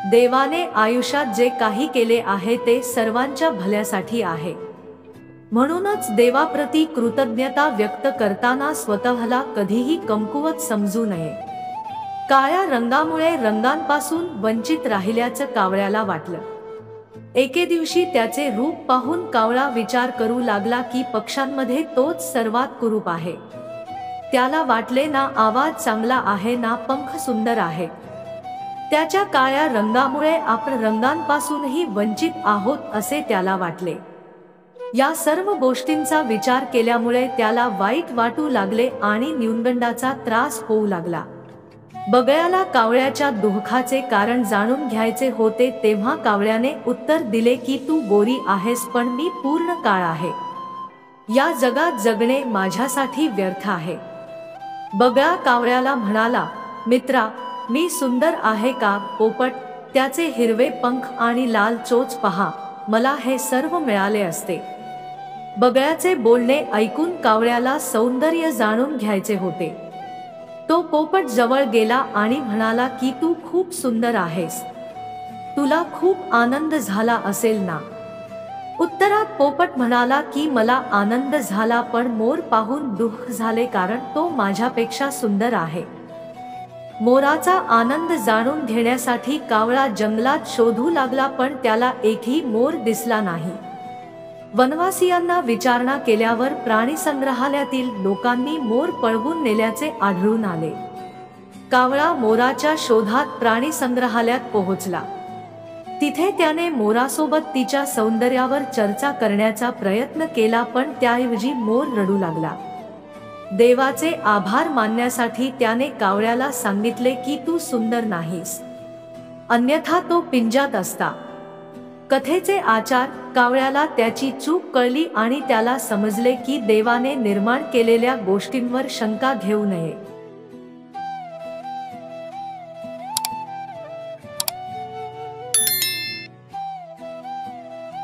देवाने आयुष्यात जे काही केले आहे ते सर्वांच्या भल्यासाठी आहे। म्हणूनच देवाप्रती कृतज्ञता व्यक्त करताना स्वतःला कधीही कमकुवत समजू नये। काळ्या रंगामुळे रंगांपासून वंचित राहिल्याचं कावळ्याला वाटलं। एके दिवशी त्याचे रूप पाहून कावळा विचार करू लागला की पक्ष्यांमध्ये तोच सर्वात कुरूप आहे। त्याला वाटले, ना आवाज चांगला आहे, ना पंख सुंदर आहे। त्याच्या काळ्या रंगामुळे आपण रंगांपासूनही वंचित आहोत असे त्याला वाटले। या सर्व गोष्टींचा विचार केल्यामुळे त्याला वाईट वाटू लागले आणि न्यूनगंडाचा त्रास होऊ लागला। बगळ्याला कावळ्याच्या दुःखाचे कारण जाणून घ्यायचे होते, तेव्हा कावळ्याने उत्तर दिले की तू गोरी आहेस, पण मी पूर्ण काळा आहे। या जगात जगणे माझ्यासाठी व्यर्थ आहे। बगळा कावळ्याला म्हणाला, मित्रा, मी सुंदर आहे का? पोपट, त्याचे हिरवे पंख आणि लाल चोच पहा, मला हे सर्व मिळाले असते। बगळ्याचे बोलणे ऐकून कावळ्याला सौंदर्य जाणून घ्यायचे होते। तो पोपट जवळ गेला आणि म्हणाला की तू खूप सुंदर आहेस, तुला खूप आनंद झाला असेल ना? उत्तरात पोपट म्हणाला की मला आनंद झाला, पण मोर पाहून दुःख झाले, कारण तो माझ्यापेक्षा सुंदर आहे। मोराचा आनंद जाणून घेण्यासाठी कावळा जंगलात शोधू लागला, पण त्याला एकही मोर दिसला नाही। वनवासियांना विचारणा केल्यावर प्राणीसंग्रहालयातील लोकांनी मोर पळवून नेल्याचे आढळून आले। कावळा मोराच्या शोधात प्राणीसंग्रहालयात पोहोचला। तिथे त्याने मोरासोबत तिच्या सौंदर्यावर चर्चा करण्याचा प्रयत्न केला, पण त्याऐवजी मोर रडू लागला। देवाचे आभार मानण्यासाठी त्याने कावळ्याला सांगितले की तू सुंदर नाहीस, अन्यथा तो पिंजऱ्यात असता। कथेचे आचार, कावळ्याला त्याची चूक कळली आणि त्याला समजले की देवाने निर्माण केलेल्या गोष्टींवर शंका घेऊ नये।